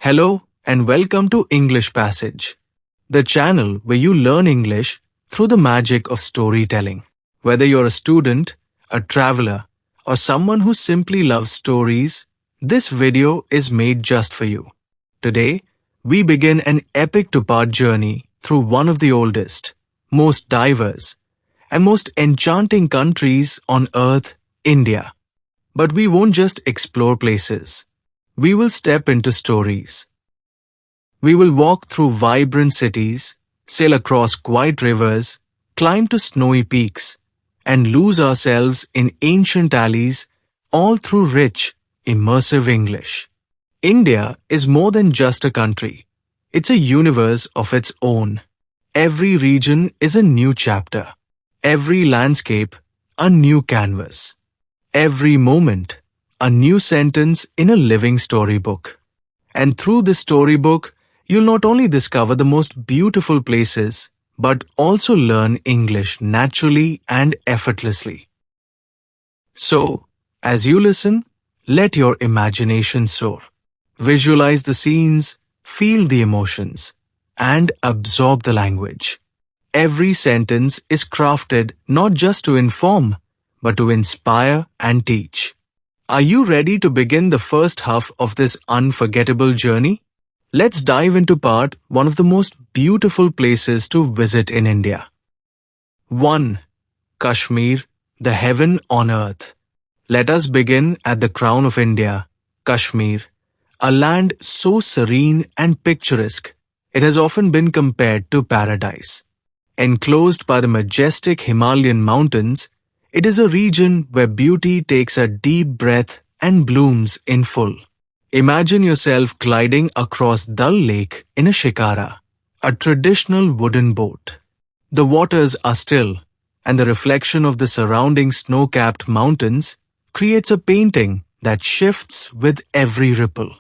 Hello and welcome to English Passage, the channel where you learn English through the magic of storytelling. Whether you're a student, a traveler, or someone who simply loves stories, this video is made just for you. Today, we begin an epic two-part journey through one of the oldest, most diverse, and most enchanting countries on earth, India. But we won't just explore places. We will step into stories. We will walk through vibrant cities, sail across quiet rivers, climb to snowy peaks, and lose ourselves in ancient alleys, all through rich, immersive English. India is more than just a country. It's a universe of its own. Every region is a new chapter. Every landscape, a new canvas. Every moment, a new sentence in a living storybook. And through this storybook, you'll not only discover the most beautiful places, but also learn English naturally and effortlessly. So, as you listen, let your imagination soar. Visualize the scenes, feel the emotions, and absorb the language. Every sentence is crafted not just to inform, but to inspire and teach. Are you ready to begin the first half of this unforgettable journey? Let's dive into part one of the most beautiful places to visit in India. 1. Kashmir, the heaven on earth. Let us begin at the crown of India, Kashmir, a land so serene and picturesque, it has often been compared to paradise. Enclosed by the majestic Himalayan mountains, it is a region where beauty takes a deep breath and blooms in full. Imagine yourself gliding across Dal Lake in a shikara, a traditional wooden boat. The waters are still, and the reflection of the surrounding snow-capped mountains creates a painting that shifts with every ripple.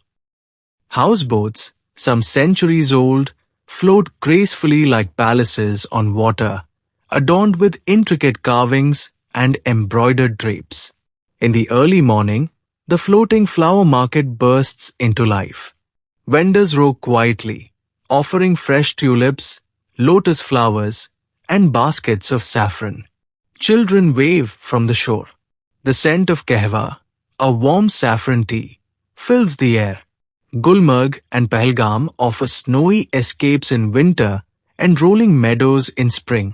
Houseboats, some centuries old, float gracefully like palaces on water, adorned with intricate carvings and embroidered drapes. In the early morning, the floating flower market bursts into life. Vendors row quietly, offering fresh tulips, lotus flowers, and baskets of saffron. Children wave from the shore. The scent of kahwa, a warm saffron tea, fills the air. Gulmarg and Pahalgam offer snowy escapes in winter and rolling meadows in spring.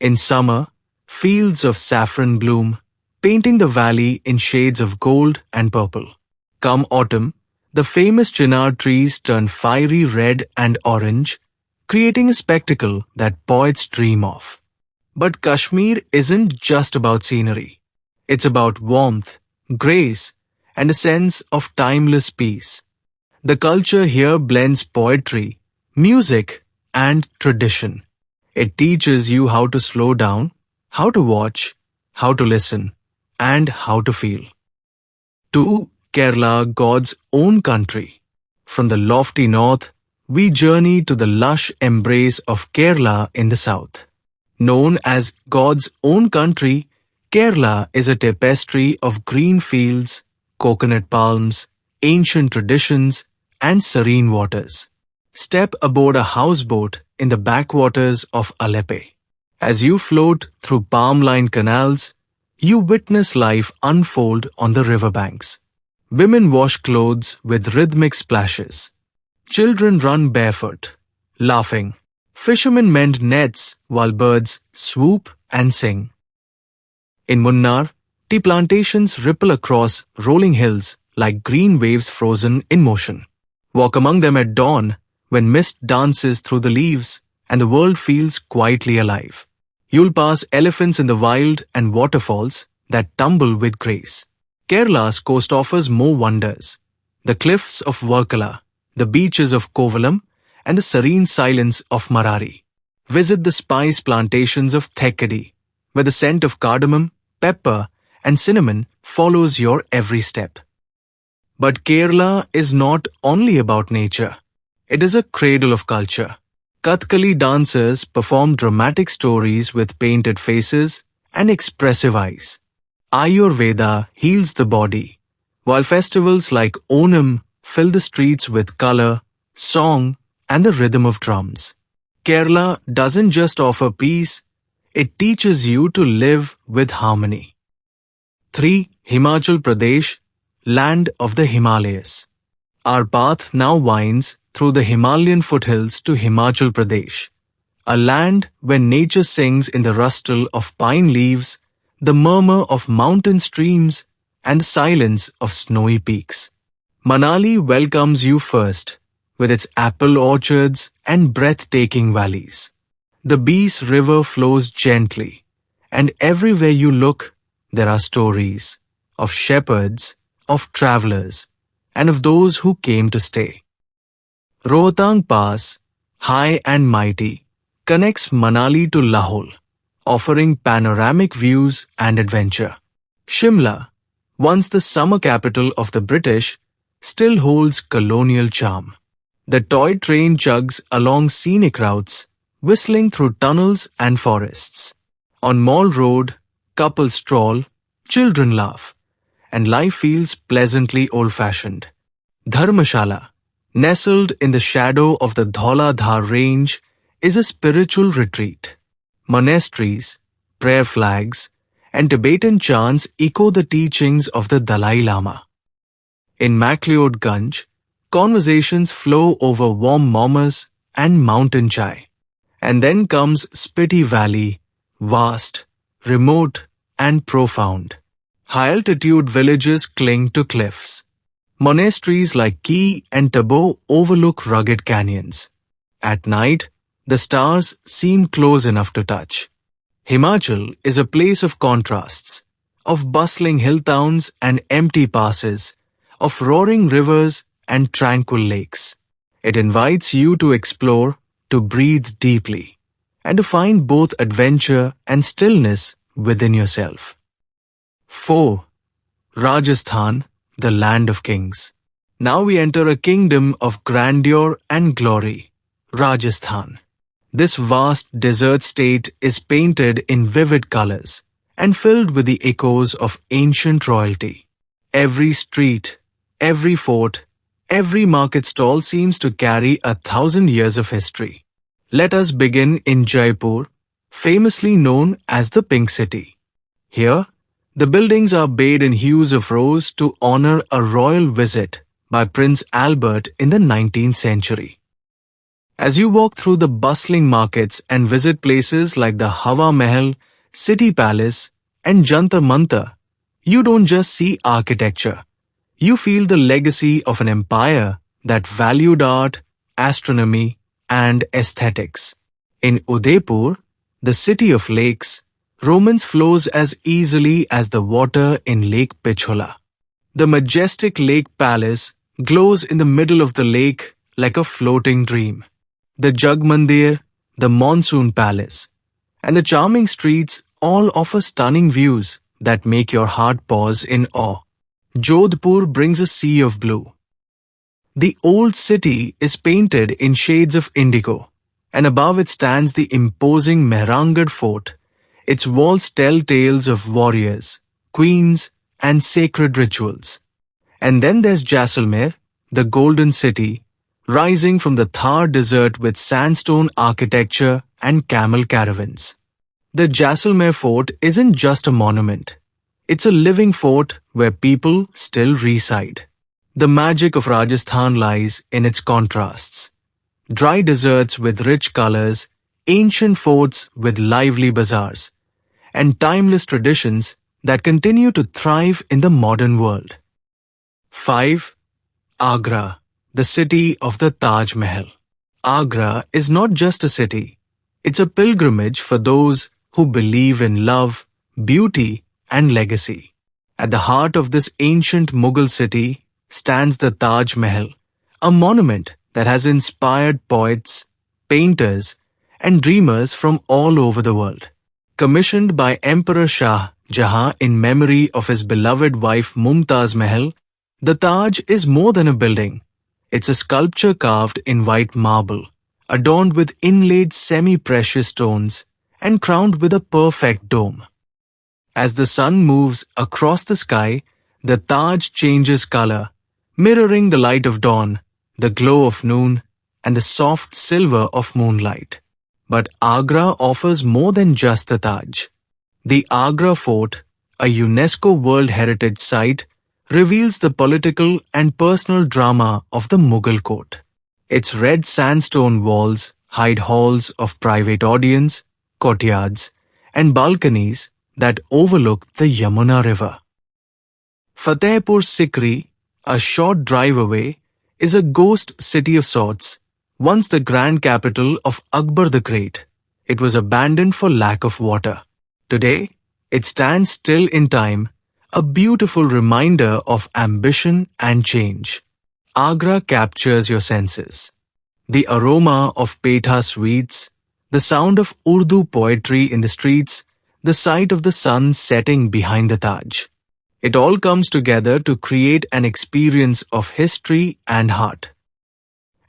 In summer, fields of saffron bloom, painting the valley in shades of gold and purple. Come autumn, the famous chinar trees turn fiery red and orange, creating a spectacle that poets dream of. But Kashmir isn't just about scenery. It's about warmth, grace, and a sense of timeless peace. The culture here blends poetry, music, and tradition. It teaches you how to slow down, how to watch, how to listen, and how to feel. 2. Kerala, God's own country. From the lofty north, we journey to the lush embrace of Kerala in the south. Known as God's own country, Kerala is a tapestry of green fields, coconut palms, ancient traditions, and serene waters. Step aboard a houseboat in the backwaters of Aleppo. As you float through palm-lined canals, you witness life unfold on the riverbanks. Women wash clothes with rhythmic splashes. Children run barefoot, laughing. Fishermen mend nets while birds swoop and sing. In Munnar, tea plantations ripple across rolling hills like green waves frozen in motion. Walk among them at dawn when mist dances through the leaves and the world feels quietly alive. You'll pass elephants in the wild and waterfalls that tumble with grace. Kerala's coast offers more wonders. The cliffs of Varkala, the beaches of Kovalam, and the serene silence of Marari. Visit the spice plantations of Thekkady, where the scent of cardamom, pepper, and cinnamon follows your every step. But Kerala is not only about nature. It is a cradle of culture. Kathakali dancers perform dramatic stories with painted faces and expressive eyes. Ayurveda heals the body, while festivals like Onam, fill the streets with color, song, and the rhythm of drums. Kerala doesn't just offer peace, it teaches you to live with harmony. 3. Himachal Pradesh, land of the Himalayas. Our path now winds through the Himalayan foothills to Himachal Pradesh, a land where nature sings in the rustle of pine leaves, the murmur of mountain streams, and the silence of snowy peaks. Manali welcomes you first, with its apple orchards and breathtaking valleys. The Beas River flows gently, and everywhere you look, there are stories of shepherds, of travelers, and of those who came to stay. Rohtang Pass, high and mighty, connects Manali to Lahore, offering panoramic views and adventure. Shimla, once the summer capital of the British, still holds colonial charm. The toy train chugs along scenic routes, whistling through tunnels and forests. On Mall Road, couples stroll, children laugh, and life feels pleasantly old-fashioned. Dharmashala, nestled in the shadow of the Dhauladhar range, is a spiritual retreat. Monasteries, prayer flags, and Tibetan chants echo the teachings of the Dalai Lama. In MacLeodganj, conversations flow over warm momos and mountain chai. And then comes Spiti Valley, vast, remote, and profound. High-altitude villages cling to cliffs. Monasteries like Ki and Tabo overlook rugged canyons. At night, the stars seem close enough to touch. Himachal is a place of contrasts, of bustling hill towns and empty passes, of roaring rivers and tranquil lakes. It invites you to explore, to breathe deeply, and to find both adventure and stillness within yourself. 4. Rajasthan, the land of kings. Now we enter a kingdom of grandeur and glory, Rajasthan. This vast desert state is painted in vivid colors and filled with the echoes of ancient royalty. Every street, every fort, every market stall seems to carry 1,000 years of history. Let us begin in Jaipur, famously known as the Pink City. Here, the buildings are bathed in hues of rose to honor a royal visit by Prince Albert in the 19th century. As you walk through the bustling markets and visit places like the Hawa Mahal, City Palace, and Jantar Mantar, you don't just see architecture. You feel the legacy of an empire that valued art, astronomy, and aesthetics. In Udaipur, the city of lakes, romance flows as easily as the water in Lake Pichola. The majestic lake palace glows in the middle of the lake like a floating dream. The Jug Mandir, the Monsoon Palace, and the charming streets all offer stunning views that make your heart pause in awe. Jodhpur brings a sea of blue. The old city is painted in shades of indigo, and above it stands the imposing Mehrangarh Fort. Its walls tell tales of warriors, queens, and sacred rituals. And then there's Jaisalmer, the golden city, rising from the Thar desert with sandstone architecture and camel caravans. The Jaisalmer Fort isn't just a monument. It's a living fort where people still reside. The magic of Rajasthan lies in its contrasts. Dry deserts with rich colors, ancient forts with lively bazaars, and timeless traditions that continue to thrive in the modern world. 5. Agra, the city of the Taj Mahal. Agra is not just a city. It's a pilgrimage for those who believe in love, beauty, and legacy. At the heart of this ancient Mughal city stands the Taj Mahal, a monument that has inspired poets, painters, and dreamers from all over the world. Commissioned by Emperor Shah Jahan in memory of his beloved wife Mumtaz Mahal, the Taj is more than a building. It's a sculpture carved in white marble, adorned with inlaid semi-precious stones, and crowned with a perfect dome. As the sun moves across the sky, the Taj changes color, mirroring the light of dawn, the glow of noon, and the soft silver of moonlight. But Agra offers more than just the Taj. The Agra Fort, a UNESCO World Heritage Site, reveals the political and personal drama of the Mughal court. Its red sandstone walls hide halls of private audience, courtyards, and balconies that overlook the Yamuna River. Fatehpur Sikri, a short drive away, is a ghost city of sorts, once the grand capital of Akbar the Great. It was abandoned for lack of water. Today, it stands still in time, a beautiful reminder of ambition and change. Agra captures your senses. The aroma of petha sweets, the sound of Urdu poetry in the streets, the sight of the sun setting behind the Taj. It all comes together to create an experience of history and heart.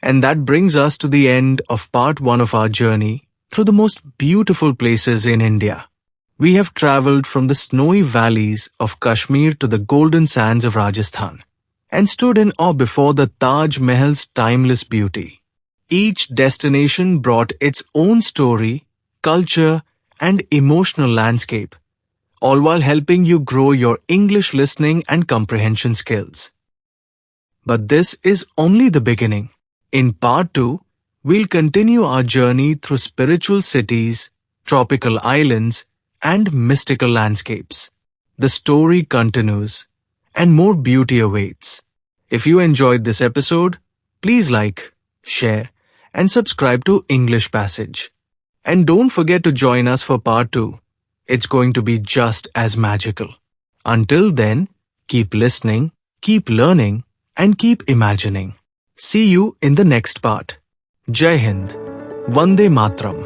And that brings us to the end of part 1 of our journey through the most beautiful places in India. We have traveled from the snowy valleys of Kashmir to the golden sands of Rajasthan and stood in awe before the Taj Mahal's timeless beauty. Each destination brought its own story, culture, and emotional landscape, all while helping you grow your English listening and comprehension skills. But this is only the beginning. In part 2, we'll continue our journey through spiritual cities, tropical islands, and mystical landscapes. The story continues, and more beauty awaits. If you enjoyed this episode, please like, share, and subscribe to English Passage. And don't forget to join us for part 2. It's going to be just as magical. Until then, keep listening, keep learning, and keep imagining. See you in the next part. Jai Hind. Vande Matram.